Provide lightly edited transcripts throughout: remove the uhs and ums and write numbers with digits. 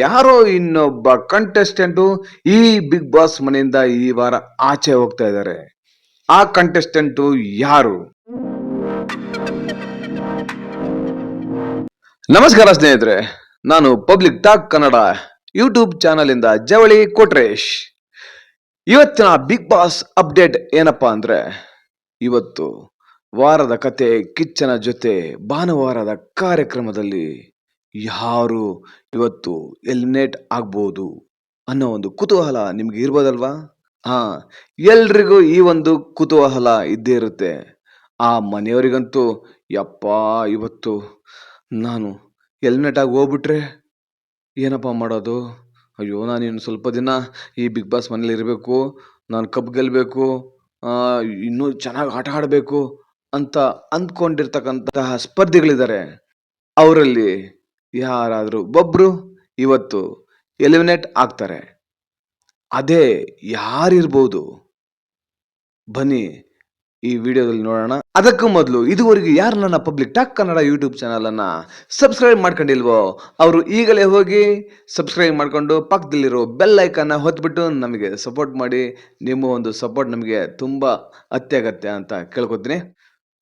ಯಾರೋ ಇನ್ನೊಬ್ಬ ಕಂಟೆಸ್ಟೆಂಟು ಈ ಬಿಗ್ ಬಾಸ್ ಮನೆಯಿಂದ ಈ ವಾರ ಆಚೆ ಹೋಗ್ತಾ ಇದ್ದಾರೆ. ಆ ಕಂಟೆಸ್ಟೆಂಟು ಯಾರು? ನಮಸ್ಕಾರ ಸ್ನೇಹಿತರೆ, ನಾನು public talk Kannada YouTube channel ಇಂದ ಜವಳಿ ಕೊಟ್ರೇಶ್. ಇವತ್ತಿನ ಬಿಗ್ ಬಾಸ್ ಅಪ್ಡೇಟ್ ಏನಪ್ಪಾ ಅಂದ್ರೆ, ಇವತ್ತು ವಾರದ ಕತೆ ಕಿಚ್ಚನ ಜೊತೆ ಭಾನುವಾರದ ಕಾರ್ಯಕ್ರಮದಲ್ಲಿ ಯಾರು ಇವತ್ತು ಎಲಿಮಿನೇಟ್ ಆಗ್ಬೋದು ಅನ್ನೋ ಒಂದು ಕುತೂಹಲ ನಿಮ್ಗೆ ಇರ್ಬೋದಲ್ವಾ? ಹಾ, ಎಲ್ರಿಗೂ ಈ ಒಂದು ಕುತೂಹಲ ಇದ್ದೇ ಇರುತ್ತೆ. ಆ ಮನೆಯವರಿಗಂತೂ ಯಪ್ಪಾ ಇವತ್ತು ನಾನು ಎಲಿಮಿನೇಟ್ ಆಗಿ ಹೋಗ್ಬಿಟ್ರೆ ಏನಪ್ಪ ಮಾಡೋದು? ಅಯ್ಯೋ, ನಾನು ಇನ್ನು ಸ್ವಲ್ಪ ದಿನ ಈ ಬಿಗ್ ಬಾಸ್ ಮನೇಲಿ ಇರಬೇಕು, ನಾನು ಕಪ್ ಗೆಲ್ಲಬೇಕು, ಇನ್ನೂ ಚೆನ್ನಾಗಿ ಆಟ ಆಡಬೇಕು ಅಂತ ಅಂದ್ಕೊಂಡಿರ್ತಕ್ಕಂತಹ ಸ್ಪರ್ಧಿಗಳಿದ್ದಾರೆ. ಅವರಲ್ಲಿ ಯಾರಾದರೂ ಒಬ್ರು ಇವತ್ತು ಎಲಿಮಿನೇಟ್ ಆಗ್ತಾರೆ. ಅದೇ ಯಾರಿರ್ಬೋದು? ಬನ್ನಿ ಈ ವಿಡಿಯೋದಲ್ಲಿ ನೋಡೋಣ. ಅದಕ್ಕೂ ಮೊದಲು ಇದುವರೆಗೆ ಯಾರು ನನ್ನ public talk Kannada YouTube channel ಅನ್ನ ಸಬ್ಸ್ಕ್ರೈಬ್ ಮಾಡ್ಕೊಂಡಿಲ್ವೋ ಅವರು ಈಗಲೇ ಹೋಗಿ ಸಬ್ಸ್ಕ್ರೈಬ್ ಮಾಡ್ಕೊಂಡು ಪಕ್ಕದಲ್ಲಿರೋ ಬೆಲ್ ಐಕನ್ನ ಹೊತ್ಬಿಟ್ಟು ನಮಗೆ ಸಪೋರ್ಟ್ ಮಾಡಿ. ನಿಮ್ಮ ಒಂದು ಸಪೋರ್ಟ್ ನಮಗೆ ತುಂಬಾ ಅತ್ಯಗತ್ಯ ಅಂತ ಕೇಳ್ಕೊತೀನಿ.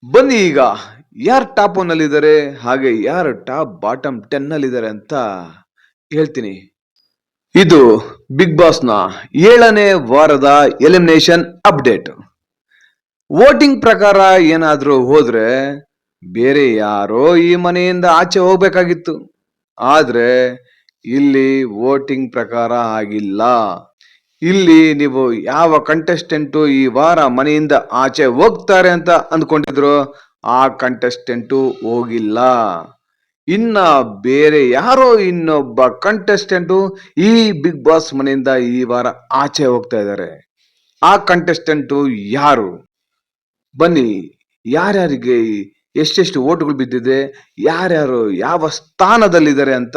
ಬನ್ನಿ ಈಗ ಯಾರು ಟಾಪ್ 1 ಅಲ್ಲಿ ಇದ್ದಾರೆ ಹಾಗೆ ಯಾರು ಟಾಪ್ ಬಾಟಮ್ 10 ಅಲ್ಲಿ ಇದ್ದಾರೆ ಅಂತ ಹೇಳ್ತೀನಿ. ಇದು ಬಿಗ್ ಬಾಸ್ ನ 7ನೇ ವಾರದ ಎಲಿಮಿನೇಷನ್ ಅಪ್ಡೇಟ್. ವೋಟಿಂಗ್ ಪ್ರಕಾರ ಏನಾದ್ರೂ ಹೋದ್ರೆ ಬೇರೆ ಯಾರೋ ಈ ಮನೆಯಿಂದ ಆಚೆ ಹೋಗ್ಬೇಕಾಗಿತ್ತು. ಆದ್ರೆ ಇಲ್ಲಿ ವೋಟಿಂಗ್ ಪ್ರಕಾರ ಆಗಿಲ್ಲ. ಇಲ್ಲಿ ನೀವು ಯಾವ ಕಂಟೆಸ್ಟೆಂಟು ಈ ವಾರ ಮನೆಯಿಂದ ಆಚೆ ಹೋಗ್ತಾರೆ ಅಂತ ಅಂದ್ಕೊಂಡಿದ್ರು ಆ ಕಂಟೆಸ್ಟೆಂಟು ಹೋಗಿಲ್ಲ. ಇನ್ನ ಬೇರೆ ಯಾರೋ ಇನ್ನೊಬ್ಬ ಕಂಟೆಸ್ಟೆಂಟು ಈ ಬಿಗ್ ಬಾಸ್ ಮನೆಯಿಂದ ಈ ವಾರ ಆಚೆ ಹೋಗ್ತಾ ಇದ್ದಾರೆ. ಆ ಕಂಟೆಸ್ಟೆಂಟು ಯಾರು? ಬನ್ನಿ, ಯಾರ್ಯಾರಿಗೆ ಎಷ್ಟೆಷ್ಟು ಓಟ್ಗಳು ಬಿದ್ದಿದೆ, ಯಾರ್ಯಾರು ಯಾವ ಸ್ಥಾನದಲ್ಲಿದ್ದಾರೆ ಅಂತ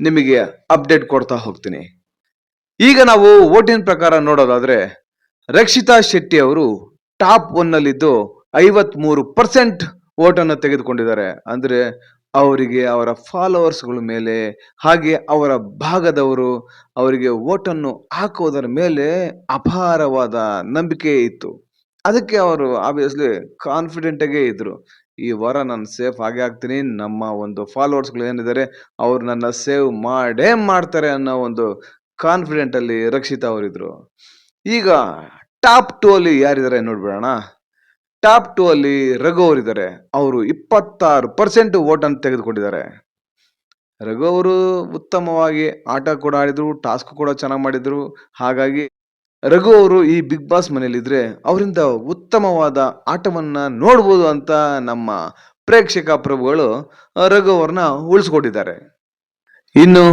ನಿಮಗೆ ಅಪ್ಡೇಟ್ ಕೊಡ್ತಾ ಹೋಗ್ತೀನಿ. ಈಗ ನಾವು ವೋಟಿಂಗ್ ಪ್ರಕಾರ ನೋಡೋದಾದ್ರೆ, ರಕ್ಷಿತಾ ಶೆಟ್ಟಿ ಅವರು ಟಾಪ್ 1 ನಲ್ಲಿದ್ದು 53% ಓಟನ್ನು ತೆಗೆದುಕೊಂಡಿದ್ದಾರೆ. ಅಂದ್ರೆ ಅವರಿಗೆ ಅವರ ಫಾಲೋವರ್ಸ್ಗಳ ಮೇಲೆ ಹಾಗೆ ಅವರ ಭಾಗದವರು ಅವರಿಗೆ ಓಟನ್ನು ಹಾಕೋದರ ಮೇಲೆ ಅಪಾರವಾದ ನಂಬಿಕೆ ಇತ್ತು. ಅದಕ್ಕೆ ಅವರು ಆಬ್ವಿಯಸ್ಲಿ ಕಾನ್ಫಿಡೆಂಟ್ ಆಗೇ ಇದ್ರು. ಈ ವಾರ ನಾನು ಸೇಫ್ ಆಗೇ ಆಗ್ತೀನಿ, ನಮ್ಮ ಒಂದು ಫಾಲೋವರ್ಸ್ಗಳು ಏನಿದ್ದಾರೆ ಅವ್ರು ನನ್ನ ಸೇವ್ ಮಾಡೇ ಮಾಡ್ತಾರೆ ಅನ್ನೋ ಒಂದು ಕಾನ್ಫಿಡೆಂಟ್ ಅಲ್ಲಿ ರಕ್ಷಿತಾ ಅವರಿದ್ರು. ಈಗ ಟಾಪ್ 2 ಅಲ್ಲಿ ಯಾರಿದ್ದಾರೆ ನೋಡ್ಬಿಡೋಣ. ಟಾಪ್ 2 ಅಲ್ಲಿ ರಘು ಅವರಿದ್ದಾರೆ. ಅವರು 26% ಓಟನ್ನು ತೆಗೆದುಕೊಂಡಿದ್ದಾರೆ. ರಘು ಅವರು ಉತ್ತಮವಾಗಿ ಆಟ ಕೂಡ ಆಡಿದ್ರು, ಟಾಸ್ಕ್ ಕೂಡ ಚೆನ್ನಾಗಿ ಮಾಡಿದ್ರು. ಹಾಗಾಗಿ ರಘು ಅವರು ಈ ಬಿಗ್ ಬಾಸ್ ಮನೆಯಲ್ಲಿದ್ರೆ ಅವರಿಂದ ಉತ್ತಮವಾದ ಆಟವನ್ನ ನೋಡ್ಬೋದು ಅಂತ ನಮ್ಮ ಪ್ರೇಕ್ಷಕ ಪ್ರಭುಗಳು ರಘು ಅವ್ರನ್ನ ಉಳಿಸ್ಕೊಟ್ಟಿದ್ದಾರೆ. ಇನ್ನು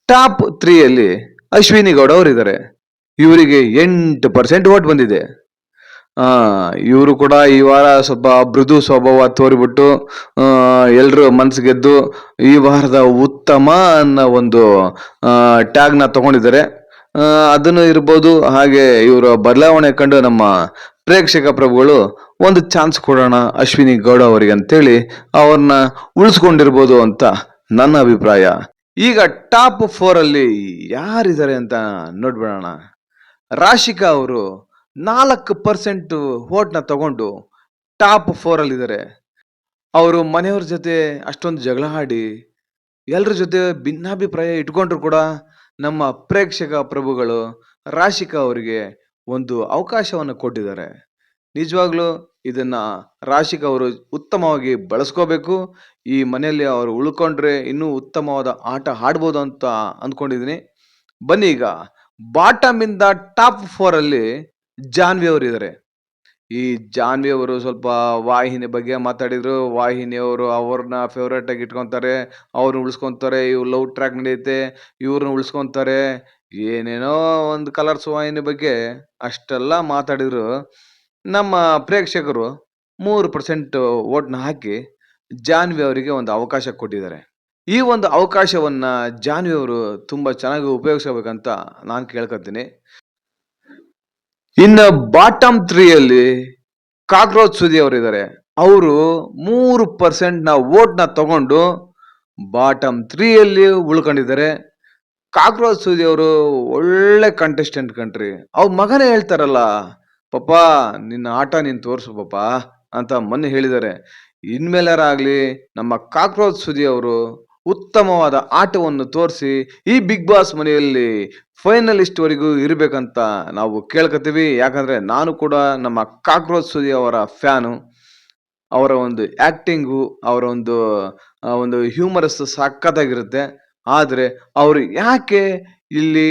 ಟಾಪ್ 3 ಅಲ್ಲಿ ಅಶ್ವಿನಿ ಗೌಡ ಅವರಿದ್ದಾರೆ. ಇವರಿಗೆ 8% ಓಟ್ ಬಂದಿದೆ. ಇವರು ಕೂಡ ಈ ವಾರ ಸ್ವಲ್ಪ ಮೃದು ಸ್ವಭಾವ ತೋರಿಬಿಟ್ಟು ಎಲ್ರು ಮನ್ಸು ಗೆದ್ದು ಈ ವಾರದ ಉತ್ತಮ ಅನ್ನೋ ಒಂದು ಟ್ಯಾಗ್ ನ ತಗೊಂಡಿದ್ದಾರೆ. ಅದನ್ನು ಇರ್ಬೋದು. ಹಾಗೆ ಇವರ ಬದಲಾವಣೆ ಕಂಡು ನಮ್ಮ ಪ್ರೇಕ್ಷಕ ಪ್ರಭುಗಳು ಒಂದು ಚಾನ್ಸ್ ಕೊಡೋಣ ಅಶ್ವಿನಿ ಗೌಡ ಅವರಿಗೆ ಅಂತೇಳಿ ಅವ್ರನ್ನ ಉಳಿಸ್ಕೊಂಡಿರ್ಬೋದು ಅಂತ ನನ್ನ ಅಭಿಪ್ರಾಯ. ಈಗ ಟಾಪ್ 4 ಅಲ್ಲಿ ಯಾರಿದ್ದಾರೆ ಅಂತ ನೋಡ್ಬಿಡೋಣ. ರಾಶಿಕಾ ಅವರು 4% ಓಟ್ನ ತಗೊಂಡು ಟಾಪ್ 4 ಅಲ್ಲಿ ಇದ್ದಾರೆ. ಅವರು ಮನೆಯವ್ರ ಜೊತೆ ಅಷ್ಟೊಂದು ಜಗಳ ಆಡಿ ಎಲ್ಲರ ಜೊತೆ ಭಿನ್ನಾಭಿಪ್ರಾಯ ಇಟ್ಕೊಂಡ್ರು ಕೂಡ ನಮ್ಮ ಪ್ರೇಕ್ಷಕ ಪ್ರಭುಗಳು ರಾಶಿಕಾ ಅವರಿಗೆ ಒಂದು ಅವಕಾಶವನ್ನು ಕೊಟ್ಟಿದ್ದಾರೆ. ನಿಜವಾಗ್ಲೂ ಇದನ್ನ ರಾಶಿಕಾ ಅವರು ಉತ್ತಮವಾಗಿ ಬಳಸ್ಕೋಬೇಕು. ಈ ಮನೆಯಲ್ಲಿ ಅವರು ಉಳ್ಕೊಂಡ್ರೆ ಇನ್ನೂ ಉತ್ತಮವಾದ ಆಟ ಆಡ್ಬೋದು ಅಂತ ಅಂದ್ಕೊಂಡಿದ್ದೀನಿ. ಬನ್ನಿ ಈಗ ಬಾಟಮ್ ಇಂದ ಟಾಪ್ 4 ಅಲ್ಲಿ ಜಾನ್ವಿ ಅವರು ಇದ್ದಾರೆ. ಈ ಜಾನ್ವಿ ಅವರು ಸ್ವಲ್ಪ ವಾಹಿನಿ ಬಗ್ಗೆ ಮಾತಾಡಿದ್ರು. ವಾಹಿನಿ ಅವರು ಅವ್ರನ್ನ ಫೇವ್ರೇಟ್ ಆಗಿ ಇಟ್ಕೊಂತಾರೆ, ಅವ್ರನ್ನ ಉಳಿಸ್ಕೊಂತಾರೆ. ಇವ್ ಲವ್ ಟ್ರ್ಯಾಕ್ ನಡೆಯುತ್ತೆ, ಇವ್ರನ್ನ ಉಳಿಸ್ಕೊಂತಾರೆ. ಏನೇನೋ ಒಂದು ಕಲರ್ಸ್ ವಾಹಿನಿ ಬಗ್ಗೆ ಅಷ್ಟೆಲ್ಲ ಮಾತಾಡಿದ್ರು. ನಮ್ಮ ಪ್ರೇಕ್ಷಕರು 3% ಓಟ್ನ ಹಾಕಿ ಜಾನ್ವಿ ಅವರಿಗೆ ಒಂದು ಅವಕಾಶ ಕೊಟ್ಟಿದ್ದಾರೆ. ಈ ಒಂದು ಅವಕಾಶವನ್ನ ಜಾನ್ವಿ ಅವರು ತುಂಬಾ ಚೆನ್ನಾಗಿ ಉಪಯೋಗಿಸಬೇಕಂತ ನಾನು ಕೇಳ್ಕೊತೀನಿ. ಇನ್ನು ಬಾಟಮ್ 3 ಅಲ್ಲಿ ಕಾಕ್ರೋಚ್ ಸುದಿ ಅವರಿದ್ದಾರೆ. ಅವರು 3% ಓಟ್ನ ತಗೊಂಡು ಬಾಟಮ್ 3 ಅಲ್ಲಿ ಉಳ್ಕೊಂಡಿದ್ದಾರೆ. ಕಾಕ್ರೋಚ್ ಸೂದಿ ಅವರು ಒಳ್ಳೆ ಕಂಟೆಸ್ಟೆಂಟ್ ಕಣ್ರಿ. ಅವ್ರ ಮಗನೇ ಹೇಳ್ತಾರಲ್ಲ, ಪಾಪ ನಿನ್ನ ಆಟ ನೀನ್ ತೋರ್ಸು ಪಾಪ ಅಂತ ಮೊನ್ನೆ ಹೇಳಿದ್ದಾರೆ. ಇನ್ಮೇಲಾರ ಆಗ್ಲಿ ನಮ್ಮ ಕಾಕ್ರೋಚ್ ಸುದಿ ಅವರು ಉತ್ತಮವಾದ ಆಟವನ್ನು ತೋರಿಸಿ ಈ ಬಿಗ್ ಬಾಸ್ ಮನೆಯಲ್ಲಿ ಫೈನಲಿಸ್ಟ್ ವರೆಗೂ ಇರ್ಬೇಕಂತ ನಾವು ಕೇಳ್ಕೊತೀವಿ. ಯಾಕಂದ್ರೆ ನಾನು ಕೂಡ ನಮ್ಮ ಕಾಕ್ರೋಚ್ ಸುದಿ ಅವರ ಫ್ಯಾನು. ಅವರ ಒಂದು ಆಕ್ಟಿಂಗು, ಅವರ ಒಂದು ಹ್ಯೂಮರಸ್ ಸಖತ್ತಾಗಿರುತ್ತೆ. ಆದ್ರೆ ಅವ್ರು ಯಾಕೆ ಇಲ್ಲಿ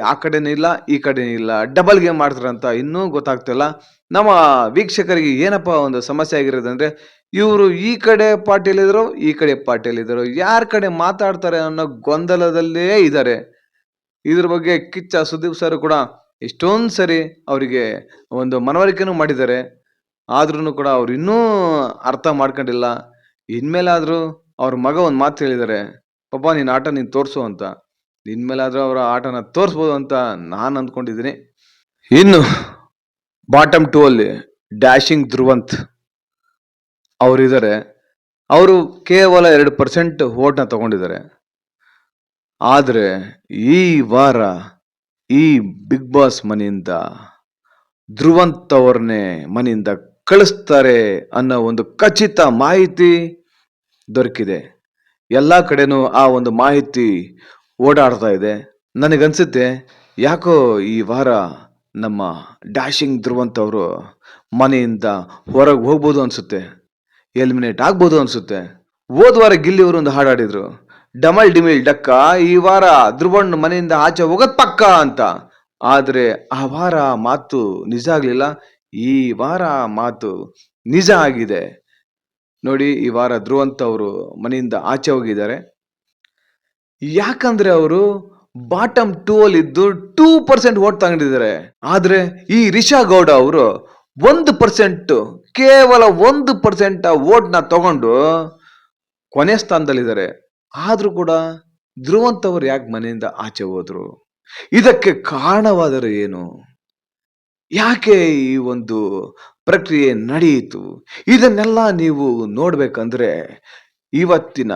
ಆ ಕಡೆನೂ ಇಲ್ಲ, ಈ ಕಡೆನೂ ಇಲ್ಲ, ಡಬಲ್ ಗೇಮ್ ಮಾಡ್ತಾರಂತ ಇನ್ನೂ ಗೊತ್ತಾಗ್ತಿಲ್ಲ. ನಮ್ಮ ವೀಕ್ಷಕರಿಗೆ ಏನಪ್ಪಾ ಒಂದು ಸಮಸ್ಯೆ ಆಗಿರೋದಂದ್ರೆ, ಇವರು ಈ ಕಡೆ ಪಾರ್ಟಿಯಲ್ಲಿದ್ರು, ಈ ಕಡೆ ಪಾರ್ಟಿಯಲ್ಲಿದ್ರು, ಯಾರ ಕಡೆ ಮಾತಾಡ್ತಾರೆ ಅನ್ನೋ ಗೊಂದಲದಲ್ಲೇ ಇದ್ದಾರೆ. ಇದ್ರ ಬಗ್ಗೆ ಕಿಚ್ಚ ಸುದೀಪ್ ಸರ್ ಕೂಡ ಎಷ್ಟೊಂದ್ ಸರಿ ಅವರಿಗೆ ಒಂದು ಮನವರಿಕೆನೂ ಮಾಡಿದ್ದಾರೆ. ಆದ್ರೂ ಕೂಡ ಅವ್ರು ಇನ್ನೂ ಅರ್ಥ ಮಾಡ್ಕೊಂಡಿಲ್ಲ. ಇನ್ಮೇಲಾದ್ರೂ ಅವ್ರ ಮಗ ಒಂದ್ ಮಾತು ಹೇಳಿದ್ದಾರೆ, ಪಾಪ ನಿನ್ನ ಆಟ ನೀನ್ ತೋರ್ಸು ಅಂತ. ಇನ್ಮೇಲಾದ್ರೂ ಅವರ ಆಟನ ತೋರಿಸ್ಬೋದು ಅಂತ ನಾನು ಅಂದ್ಕೊಂಡಿದ್ದೀನಿ. ಇನ್ನು ಬಾಟಮ್ 2 ಅಲ್ಲಿ ಡ್ಯಾಶಿಂಗ್ ಧ್ರುವಂತ್ ಅವರಿದ್ದಾರೆ. ಅವರು ಕೇವಲ 2% ವೋಟ್ನ ತಗೊಂಡಿದ್ದಾರೆ. ಆದ್ರೆ ಈ ವಾರ ಈ ಬಿಗ್ ಬಾಸ್ ಮನೆಯಿಂದ ಧ್ರುವಂತ್ ಅವ್ರನ್ನೇ ಮನೆಯಿಂದ ಕಳಿಸ್ತಾರೆ ಅನ್ನೋ ಒಂದು ಖಚಿತ ಮಾಹಿತಿ ದೊರಕಿದೆ. ಎಲ್ಲಾ ಕಡೆನೂ ಆ ಒಂದು ಮಾಹಿತಿ ಓಡಾಡ್ತಾ ಇದೆ. ನನಗನ್ಸುತ್ತೆ ಯಾಕೋ ಈ ವಾರ ನಮ್ಮ ಡ್ಯಾಶಿಂಗ್ ಧ್ರುವಂತ್ ಅವರು ಮನೆಯಿಂದ ಹೊರಗೆ ಹೋಗ್ಬೋದು ಅನ್ಸುತ್ತೆ, ಎಲಿಮಿನೇಟ್ ಆಗ್ಬೋದು ಅನ್ಸುತ್ತೆ. ಹೋದ ವಾರ ಗಿಲ್ಲಿ ಅವರು ಒಂದು ಹಾಡಾಡಿದ್ರು, ಡಮಲ್ ಡಿಮಿಲ್ ಡಕ್ಕ, ಈ ವಾರ ಧ್ರುವಣ್ ಮನೆಯಿಂದ ಆಚೆ ಹೋಗೋದ್ ಪಕ್ಕ ಅಂತ. ಆದ್ರೆ ಆ ವಾರ ಮಾತು ನಿಜ ಆಗ್ಲಿಲ್ಲ. ಈ ವಾರ ಮಾತು ನಿಜ ಆಗಿದೆ. ನೋಡಿ, ಈ ವಾರ ಧ್ರುವಂತ್ ಅವರು ಮನೆಯಿಂದ ಆಚೆ ಹೋಗಿದ್ದಾರೆ. ಯಾಕಂದ್ರೆ ಅವರು ಬಾಟಮ್ 2 ಅಲ್ಲಿ ಇದ್ದು 2% ವೋಟ್ ತಗೊಂಡಿದ್ದಾರೆ. ಆದ್ರೆ ಈ ರಿಷಾ ಗೌಡ ಅವರು 1%, ಕೇವಲ 1% ವೋಟ್ನ ತಗೊಂಡು ಕೊನೆ ಸ್ಥಾನದಲ್ಲಿದ್ದಾರೆ. ಆದ್ರೂ ಕೂಡ ಧ್ರುವಂತ್ ಅವರು ಯಾಕೆ ಮನೆಯಿಂದ ಆಚೆ ಹೋದ್ರು? ಇದಕ್ಕೆ ಕಾರಣವಾದರೆ ಏನು? ಯಾಕೆ ಈ ಒಂದು ಪ್ರಕ್ರಿಯೆ ನಡೆಯಿತು? ಇದನ್ನೆಲ್ಲ ನೀವು ನೋಡ್ಬೇಕಂದ್ರೆ ಇವತ್ತಿನ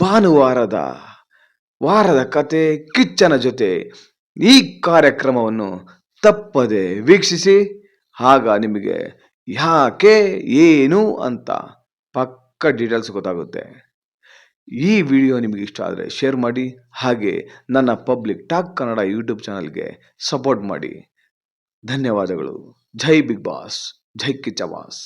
ಭಾನುವಾರದ ವಾರದ ಕತೆ ಕಿಚ್ಚನ ಜೊತೆ ಈ ಕಾರ್ಯಕ್ರಮವನ್ನು ತಪ್ಪದೆ ವೀಕ್ಷಿಸಿ. ಆಗ ನಿಮಗೆ ಯಾಕೆ ಏನು ಅಂತ ಪಕ್ಕ ಡೀಟೇಲ್ಸ್ ಗೊತ್ತಾಗುತ್ತೆ. ಈ ವಿಡಿಯೋ ನಿಮಗೆ ಇಷ್ಟ ಆದರೆ ಶೇರ್ ಮಾಡಿ. ಹಾಗೆ ನನ್ನ ಪಬ್ಲಿಕ್ ಟಾಕ್ ಕನ್ನಡ ಯೂಟ್ಯೂಬ್ ಚಾನಲ್ಗೆ ಸಪೋರ್ಟ್ ಮಾಡಿ. ಧನ್ಯವಾದಗಳು. ಜೈ ಬಿಗ್ ಬಾಸ್, ಜೈ ಕಿಚ್ಚ ಬಾಸ್.